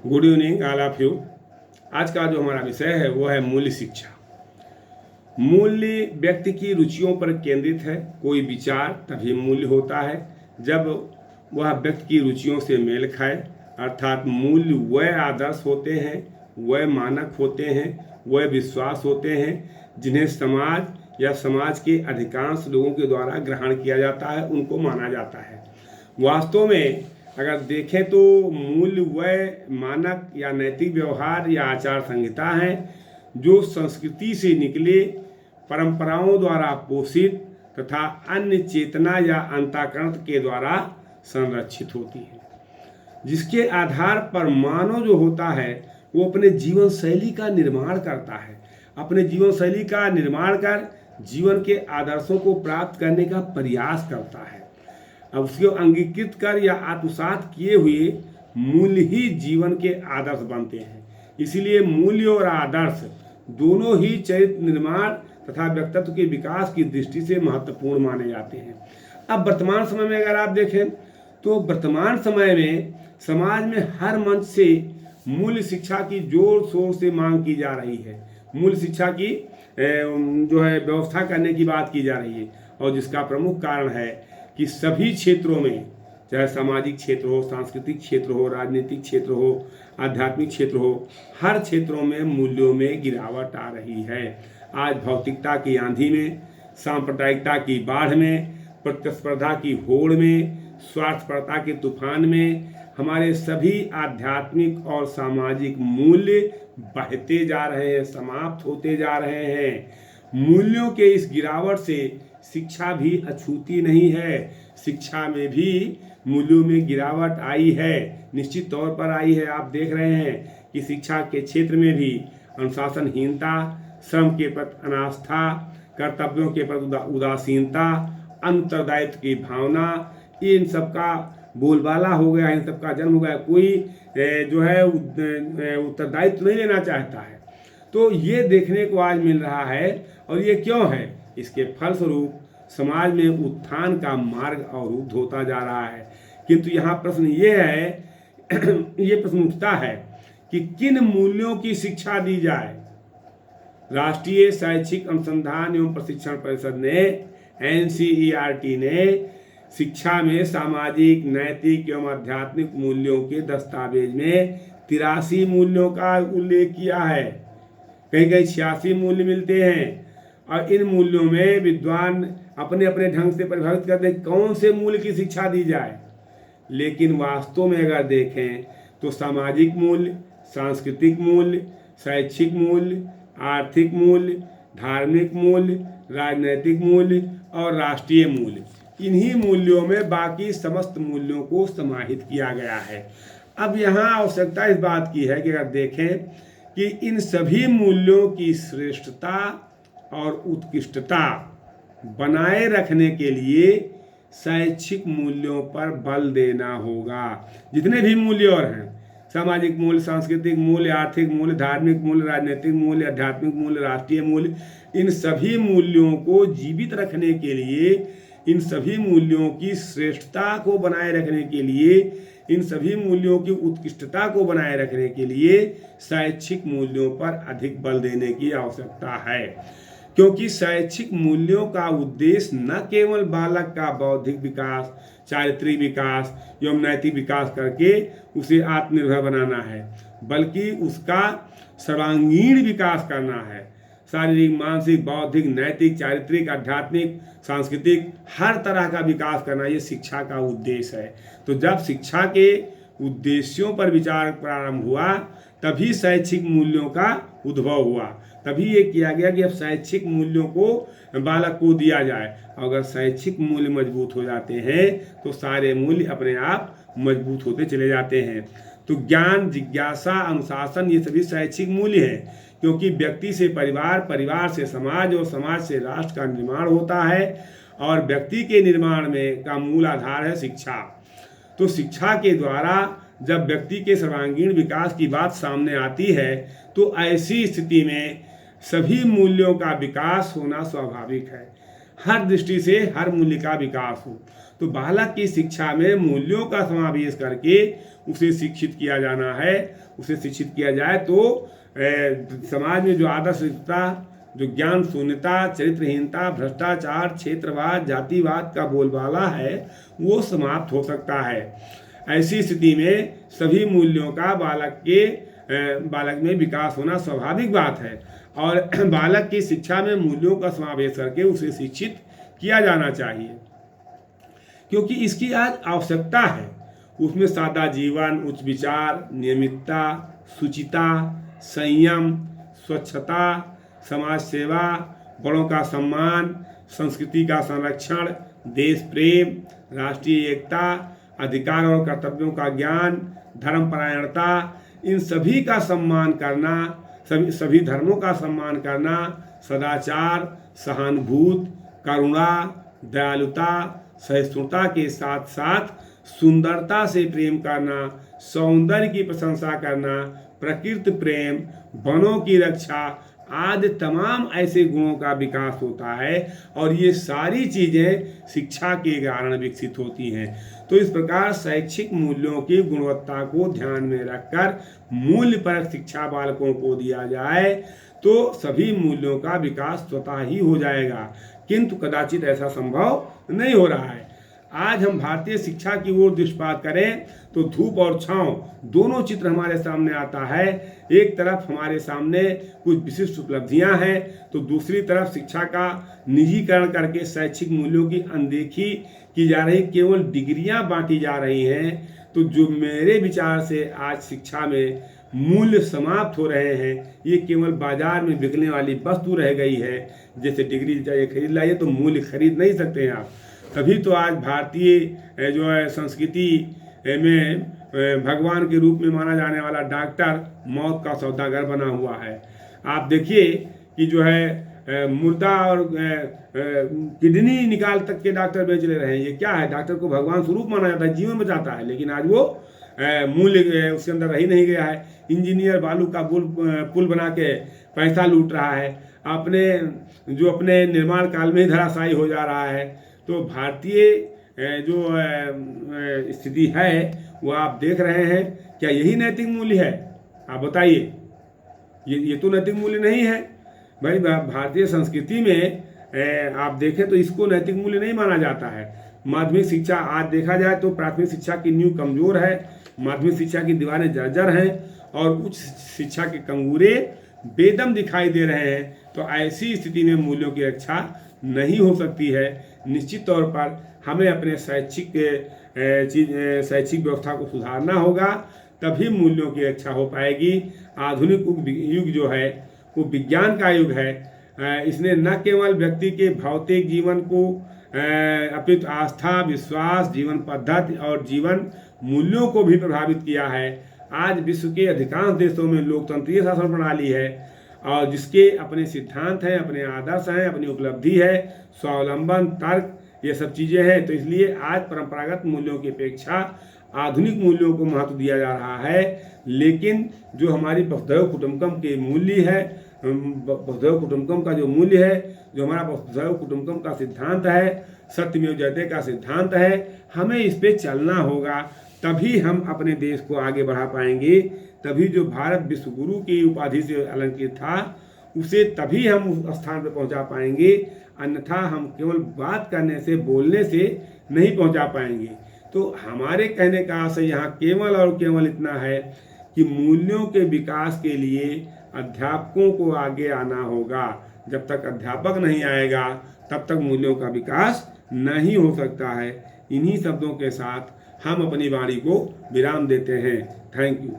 Good evening all of you. आज का जो हमारा विषय है वो है मूल्य शिक्षा। मूल्य व्यक्ति की रुचियों पर केंद्रित है। कोई विचार तभी मूल्य होता है जब वह व्यक्ति की रुचियों से मेल खाए, अर्थात मूल्य वह आदर्श होते हैं, वह मानक होते हैं, वह विश्वास होते हैं जिन्हें समाज या समाज के अधिकांश लोगों के द्वारा ग्रहण किया जाता है, उनको माना जाता है। वास्तव में अगर देखें तो मूल्य वह मानक या नैतिक व्यवहार या आचार संहिता है जो संस्कृति से निकले, परंपराओं द्वारा पोषित तथा अन्य चेतना या अंतःकरण के द्वारा संरक्षित होती है, जिसके आधार पर मानव जो होता है वो अपने जीवन शैली का निर्माण करता है, अपने जीवन शैली का निर्माण कर जीवन के आदर्शों को प्राप्त करने का प्रयास करता है। अब उसको अंगीकृत कर या आत्मसात किए हुए मूल्य ही जीवन के आदर्श बनते हैं। इसलिए मूल्य और आदर्श दोनों ही चरित्र निर्माण तथा व्यक्तित्व के विकास की दृष्टि से महत्वपूर्ण माने जाते हैं। अब वर्तमान समय में अगर आप देखें तो वर्तमान समय में समाज में हर मंच से मूल्य शिक्षा की जोर शोर से मांग की जा रही है। मूल्य शिक्षा की जो है व्यवस्था करने की बात की जा रही है, और जिसका प्रमुख कारण है कि सभी क्षेत्रों में, चाहे सामाजिक क्षेत्र हो, सांस्कृतिक क्षेत्र हो, राजनीतिक क्षेत्र हो, आध्यात्मिक क्षेत्र हो, हर क्षेत्रों में मूल्यों में गिरावट आ रही है। आज भौतिकता की आंधी में, सांप्रदायिकता की बाढ़ में, प्रतिस्पर्धा की होड़ में, स्वार्थपरता के तूफान में हमारे सभी आध्यात्मिक और सामाजिक मूल्य बहते जा रहे हैं, समाप्त होते जा रहे हैं। मूल्यों के इस गिरावट से शिक्षा भी अछूती नहीं है। शिक्षा में भी मूल्यों में गिरावट आई है, निश्चित तौर पर आई है। आप देख रहे हैं कि शिक्षा के क्षेत्र में भी अनुशासनहीनता, श्रम के प्रति अनास्था, कर्तव्यों के प्रति उदासीनता, अंतर्दायित्व की भावना, इन सब का बोलबाला हो गया, इन सब का जन्म हो गया। कोई जो है उत्तरदायित्व नहीं लेना चाहता है। तो ये देखने को आज मिल रहा है, और ये क्यों है? इसके फलस्वरूप समाज में उत्थान का मार्ग अवरुद्ध होता जा रहा है। किंतु यहाँ प्रश्न ये है ये प्रश्न उठता है कि किन मूल्यों की शिक्षा दी जाए। राष्ट्रीय शैक्षिक अनुसंधान एवं प्रशिक्षण परिषद ने, NCERT ने शिक्षा में सामाजिक, नैतिक एवं आध्यात्मिक मूल्यों के दस्तावेज में 83 मूल्यों का उल्लेख किया है। कहीं कहीं 86 मूल्य मिलते हैं, और इन मूल्यों में विद्वान अपने अपने ढंग से परिभाषित करते हैं कौन से मूल्य की शिक्षा दी जाए। लेकिन वास्तव में अगर देखें तो सामाजिक मूल्य, सांस्कृतिक मूल्य, शैक्षिक मूल्य, आर्थिक मूल्य, धार्मिक मूल्य, राजनैतिक मूल्य और राष्ट्रीय मूल्य, इन्हीं मूल्यों में बाकी समस्त मूल्यों को समाहित किया गया है। अब यहाँ आवश्यकता इस बात की है कि अगर देखें कि इन सभी मूल्यों की श्रेष्ठता और उत्कृष्टता बनाए रखने के लिए शैक्षिक मूल्यों पर बल देना होगा। जितने भी मूल्य और हैं, सामाजिक मूल्य, सांस्कृतिक मूल्य, आर्थिक मूल्य, धार्मिक मूल्य, राजनीतिक मूल्य, आध्यात्मिक मूल्य, राष्ट्रीय मूल्य, इन सभी मूल्यों को जीवित रखने के लिए, इन सभी मूल्यों की श्रेष्ठता को बनाए रखने के लिए, इन सभी मूल्यों की उत्कृष्टता को बनाए रखने के लिए शैक्षिक मूल्यों पर अधिक बल देने की आवश्यकता है। क्योंकि शैक्षिक मूल्यों का उद्देश्य न केवल बालक का बौद्धिक विकास, चारित्रिक विकास एवं नैतिक विकास करके उसे आत्मनिर्भर बनाना है, बल्कि उसका सर्वांगीण विकास करना है। शारीरिक, मानसिक, बौद्धिक, नैतिक, चारित्रिक, आध्यात्मिक, सांस्कृतिक, हर तरह का विकास करना, ये शिक्षा का उद्देश्य है। तो जब शिक्षा के उद्देश्यों पर विचार प्रारंभ हुआ, तभी शैक्षिक मूल्यों का उद्भव हुआ। तभी ये किया गया कि अब शैक्षिक मूल्यों को बालक को दिया जाए। अगर शैक्षिक मूल्य मजबूत हो जाते हैं तो सारे मूल्य अपने आप मजबूत होते चले जाते हैं। तो ज्ञान, जिज्ञासा, अनुशासन, ये सभी शैक्षिक मूल्य हैं, क्योंकि व्यक्ति से परिवार, परिवार से समाज और समाज से राष्ट्र का निर्माण होता है, और व्यक्ति के निर्माण में का मूल आधार है शिक्षा। तो शिक्षा के द्वारा जब व्यक्ति के सर्वांगीण विकास की बात सामने आती है, तो ऐसी स्थिति में सभी मूल्यों का विकास होना स्वाभाविक है। हर दृष्टि से हर मूल्य का विकास हो। तो बालक की शिक्षा में मूल्यों का समावेश करके उसे शिक्षित किया जाना है। उसे शिक्षित किया जाए तो समाज में जो आदर्शता, जो ज्ञान शून्यता, चरित्रहीनता, भ्रष्टाचार, क्षेत्रवाद, जातिवाद का बोलबाला है वो समाप्त हो सकता है। ऐसी स्थिति में सभी मूल्यों का बालक में विकास होना स्वाभाविक बात है और बालक की शिक्षा में मूल्यों का समावेश करके उसे शिक्षित किया जाना चाहिए, क्योंकि इसकी आज आवश्यकता है। उसमें सादा जीवन, उच्च विचार, नियमितता, शुचिता, संयम, स्वच्छता, समाज सेवा, बड़ों का सम्मान, संस्कृति का संरक्षण, देश प्रेम, राष्ट्रीय एकता, अधिकार और कर्तव्यों का ज्ञान, धर्मपरायणता, इन सभी का सम्मान करना, सभी धर्मों का सम्मान करना, सदाचार, सहानुभूति, करुणा, दयालुता, सहिष्णुता के साथ साथ सुंदरता से प्रेम करना, सौंदर्य की प्रशंसा करना, प्रकृति प्रेम, वनों की रक्षा आदि तमाम ऐसे गुणों का विकास होता है और ये सारी चीज़ें शिक्षा के कारण विकसित होती हैं। तो इस प्रकार शैक्षिक मूल्यों की गुणवत्ता को ध्यान में रखकर मूल्यपरक शिक्षा बालकों को दिया जाए तो सभी मूल्यों का विकास स्वतः ही हो जाएगा, किंतु कदाचित ऐसा संभव नहीं हो रहा है। आज हम भारतीय शिक्षा की ओर दृष्टिपात करें तो धूप और छांव दोनों चित्र हमारे सामने आता है। एक तरफ हमारे सामने कुछ विशिष्ट उपलब्धियां हैं तो दूसरी तरफ शिक्षा का निजीकरण करके शैक्षिक मूल्यों की अनदेखी की जा रही, केवल डिग्रियां बांटी जा रही हैं। तो जो मेरे विचार से आज शिक्षा में मूल्य समाप्त हो रहे हैं, ये केवल बाजार में बिकने वाली वस्तु रह गई है। जैसे डिग्री चाहिए खरीद लाइए तो मूल्य खरीद नहीं सकते हैं आप। तभी तो आज भारतीय जो है संस्कृति में भगवान के रूप में माना जाने वाला डॉक्टर मौत का सौदागर बना हुआ है। आप देखिए कि जो है मुर्दा और किडनी निकाल तक के डॉक्टर बेच ले रहे हैं। ये क्या है? डॉक्टर को भगवान स्वरूप माना जाता है, जीवन बचाता है, लेकिन आज वो मूल्य उसके अंदर रह ही नहीं गया है। इंजीनियर बालू का पुल बना के पैसा लूट रहा है, अपने निर्माण काल में ही धराशायी हो जा रहा है। तो भारतीय जो स्थिति है वो आप देख रहे हैं। क्या यही नैतिक मूल्य है? आप बताइए। ये तो नैतिक मूल्य नहीं है भाई। भारतीय संस्कृति में आप देखें तो इसको नैतिक मूल्य नहीं माना जाता है। माध्यमिक शिक्षा आज देखा जाए तो प्राथमिक शिक्षा की नींव कमजोर है, माध्यमिक शिक्षा की दीवारें जर्जर हैं और उच्च शिक्षा के कंगूरे बेदम दिखाई दे रहे हैं। तो ऐसी स्थिति में मूल्यों की रक्षा नहीं हो सकती है। निश्चित तौर पर हमें अपने शैक्षिक व्यवस्था को सुधारना होगा, तभी मूल्यों की रक्षा हो पाएगी। आधुनिक युग जो है वो विज्ञान का युग है। इसने न केवल व्यक्ति के भौतिक जीवन को अपितु आस्था, विश्वास, जीवन पद्धति और जीवन मूल्यों को भी प्रभावित किया है। आज विश्व के अधिकांश देशों में लोकतंत्रीय शासन प्रणाली है और जिसके अपने सिद्धांत हैं, अपने आदर्श हैं, अपनी उपलब्धि है, स्वावलंबन, तर्क, ये सब चीज़ें हैं। तो इसलिए आज परंपरागत मूल्यों की अपेक्षा आधुनिक मूल्यों को महत्व दिया जा रहा है। लेकिन जो हमारी वसुधैव कुटुंबकम के मूल्य है, वसुधैव कुटुंबकम का जो मूल्य है, जो हमारा वसुधैव कुटुंबकम का सिद्धांत है, सत्यमेव जयते का सिद्धांत है, हमें इस पे चलना होगा। तभी हम अपने देश को आगे बढ़ा पाएंगे। तभी जो भारत विश्व गुरु की उपाधि से अलंकृत था उसे तभी हम उस स्थान पर पहुंचा पाएंगे। अन्यथा हम केवल बात करने से, बोलने से नहीं पहुंचा पाएंगे। तो हमारे कहने का आशय यहाँ केवल और केवल इतना है कि मूल्यों के विकास के लिए अध्यापकों को आगे आना होगा। जब तक अध्यापक नहीं आएगा तब तक मूल्यों का विकास नहीं हो सकता है। इन्हीं शब्दों के साथ हम अपनी वाणी को विराम देते हैं। Thank you.